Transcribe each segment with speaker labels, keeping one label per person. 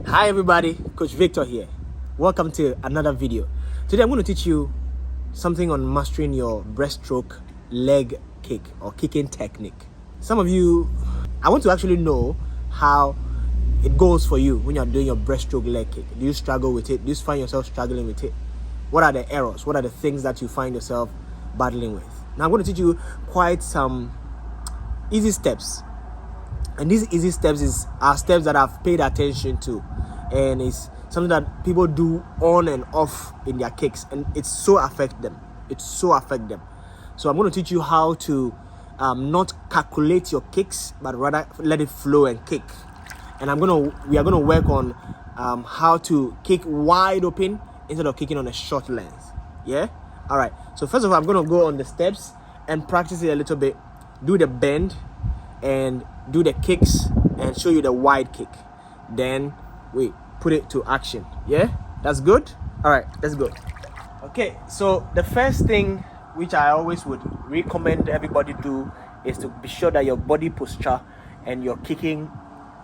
Speaker 1: Hi everybody, Coach Victor here. Welcome to another video. Today I'm going to teach you something on mastering your breaststroke leg kick or kicking technique. Some of you, I want to actually know how it goes for you when you're doing your breaststroke leg kick. Do you struggle with it? Do you find yourself struggling with it? What are the errors? What are the things that you find yourself battling with? Now I'm going to teach you quite some easy steps. And these easy steps are steps that I've paid attention to, and it's something that people do on and off in their kicks, and it so affects them. So I'm going to teach you how to not calculate your kicks, but rather let it flow and kick. And we are gonna work on how to kick wide open instead of kicking on a short length. Yeah. All right. So first of all, I'm gonna go on the steps and practice it a little bit. Do the bend and do the kicks and show you the wide kick. Then we put it to action. Yeah, that's good. All right, let's go. Okay, so the first thing which I always would recommend everybody do is to be sure that your body posture and your kicking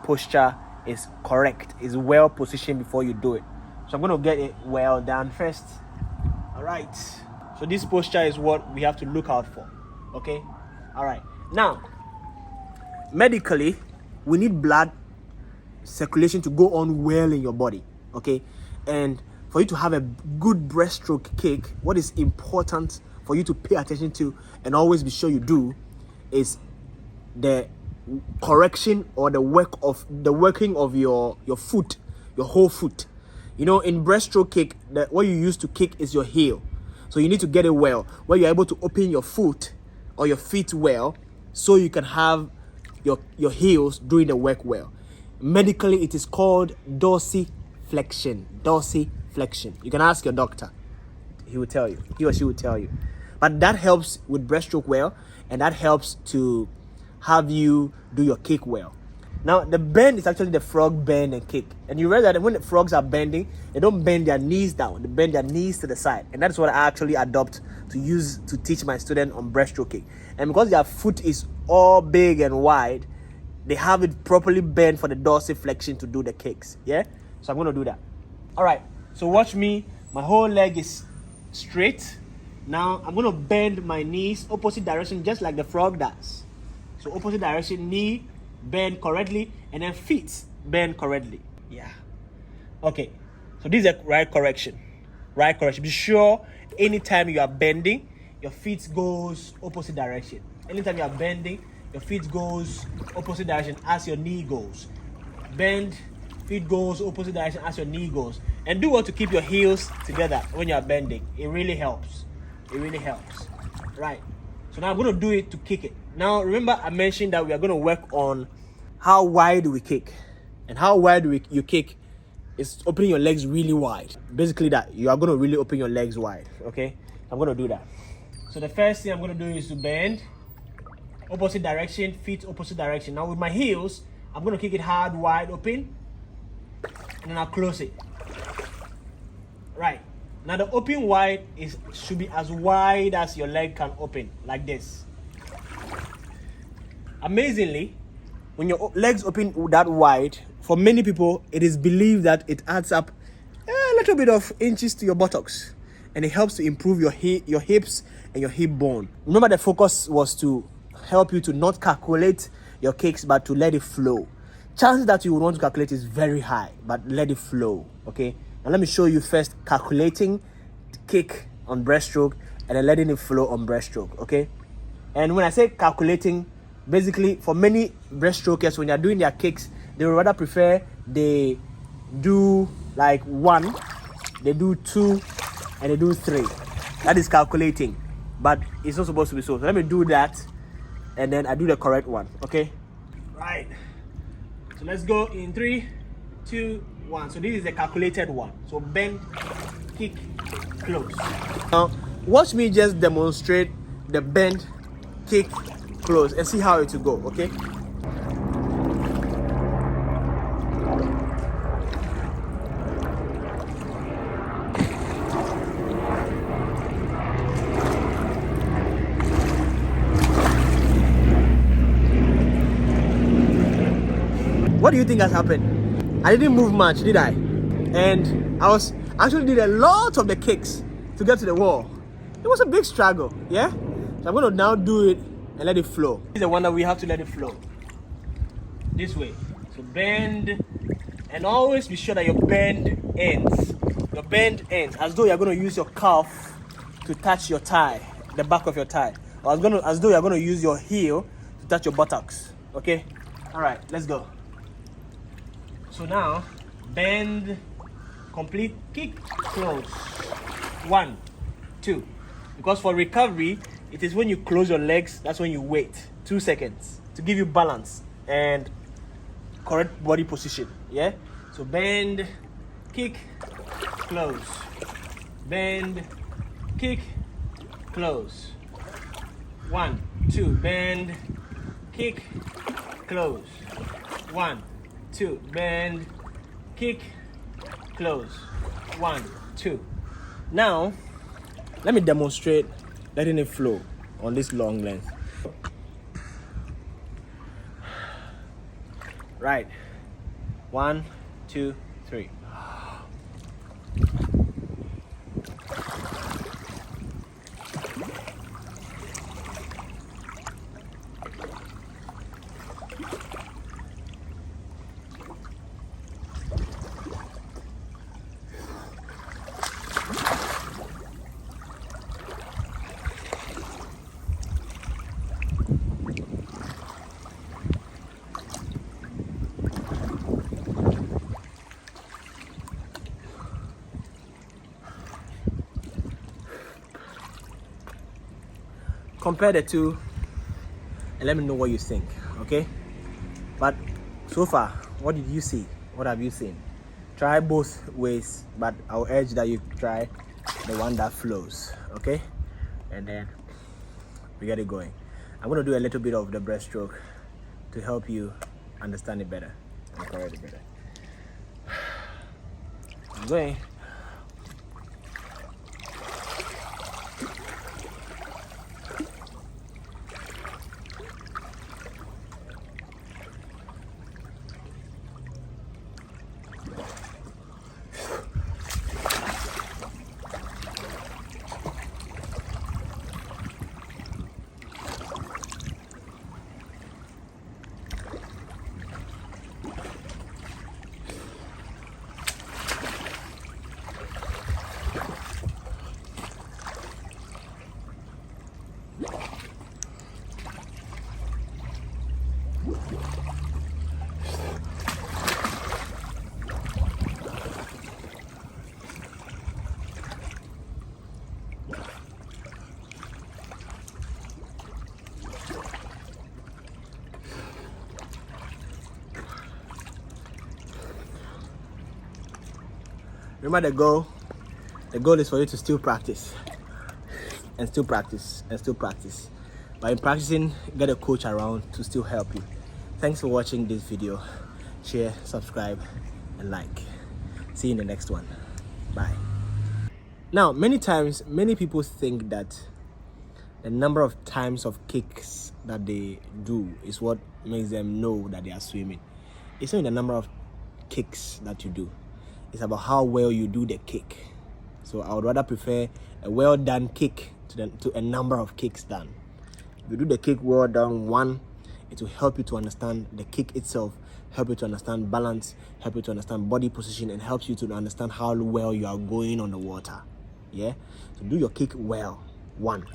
Speaker 1: posture is correct, is well positioned before you do it. So I'm going to get it well done first. All right, so this posture is what we have to look out for. Okay, all right. Now medically, we need blood circulation to go on well in your body, okay? And for you to have a good breaststroke kick, what is important for you to pay attention to and always be sure you do is the correction or the working of your foot, your whole foot. You know, in breaststroke kick, what you use to kick is your heel. So you need to get it well, where you're able to open your foot or your feet well, so you can have your heels doing the work well. Medically, it is called dorsiflexion. Dorsiflexion. You can ask your doctor. He will tell you. He or she will tell you. But that helps with breaststroke well, and that helps to have you do your kick well. Now, the bend is actually the frog bend and kick. And you realize that when the frogs are bending, they don't bend their knees down. They bend their knees to the side. And that's what I actually adopt to use to teach my student on breaststroke kick. And because their foot is all big and wide, they have it properly bent for the dorsiflexion to do the kicks. Yeah? So I'm going to do that. All right. So watch me. My whole leg is straight. Now I'm going to bend my knees opposite direction just like the frog does. So opposite direction, knee bend correctly, and then feet bend correctly. Yeah. Okay. So this is the right correction. Right correction. Be sure anytime you are bending, your feet goes opposite direction. Anytime you are bending, your feet goes opposite direction as your knee goes. Bend, feet goes opposite direction as your knee goes. And do what to keep your heels together when you are bending. It really helps. It really helps. Right. So now I'm going to do it to kick it. Now remember I mentioned that we are going to work on how wide we kick. And how wide you kick is opening your legs really wide. Basically that. You are going to really open your legs wide. Okay. I'm going to do that. So the first thing I'm going to do is to bend. Opposite direction, feet opposite direction. Now with my heels, I'm going to kick it hard, wide open. And then I'll close it. Right. Now the open wide should be as wide as your leg can open. Like this. Amazingly, when your legs open that wide, for many people, it is believed that it adds up a little bit of inches to your buttocks. And it helps to improve your hips and your hip bone. Remember, the focus was to help you to not calculate your kicks, but to let it flow. Chances that you would want to calculate is very high, but let it flow. Okay. Now let me show you first calculating the kick on breaststroke and then letting it flow on breaststroke. Okay. And when I say calculating, basically for many breaststrokers, when they're doing their kicks, they would rather prefer they do like 1, they do 2, and they do 3. That is calculating, but it's not supposed to be so. So let me do that, and then I do the correct one. Okay. Right. So let's go in 3, 2, 1. So this is the calculated one. So bend, kick, close. Now watch me just demonstrate the bend, kick, close, and see how it will go. Okay. What do you think has happened? I didn't move much, did I? And I actually did a lot of the kicks to get to the wall. It was a big struggle, yeah? So I'm gonna now do it and let it flow. This is the one that we have to let it flow. This way. So bend, and always be sure that your bend ends. Your bend ends, as though you're gonna use your calf to touch your thigh, the back of your thigh. Or as though you're gonna use your heel to touch your buttocks. Okay? Alright, let's go. So now, bend, complete, kick, close. 1, 2. Because for recovery, it is when you close your legs, that's when you wait 2 seconds to give you balance and correct body position. Yeah? So bend, kick, close. Bend, kick, close. 1, 2. Bend, kick, close. 1, 2. Bend, kick, close. 1, 2. Now, let me demonstrate letting it flow on this long length. Right. 1, 2, 3. Compare the two and let me know what you think, okay? But so far, what did you see? What have you seen? Try both ways, but I'll urge that you try the one that flows, okay? And then we get it going. I'm going to do a little bit of the breaststroke to help you understand it better and correct it better. I'm going. Remember the goal? The goal is for you to still practice and still practice and still practice. But in practicing, get a coach around to still help you. Thanks for watching this video. Share, subscribe, and like. See you in the next one. Bye. Now, many times, many people think that the number of times of kicks that they do is what makes them know that they are swimming. It's not the number of kicks that you do. It's about how well you do the kick. So I would rather prefer a well done kick to a number of kicks done. If you do the kick well done, one, it will help you to understand the kick itself, help you to understand balance, help you to understand body position, and helps you to understand how well you are going on the water. Yeah? So do your kick well. One.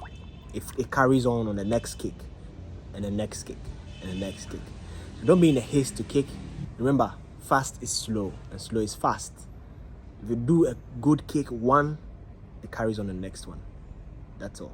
Speaker 1: If it carries on the next kick, and the next kick, and the next kick. So don't be in a haste to kick. Remember, fast is slow, and slow is fast. If you do a good kick, one, it carries on the next one. That's all.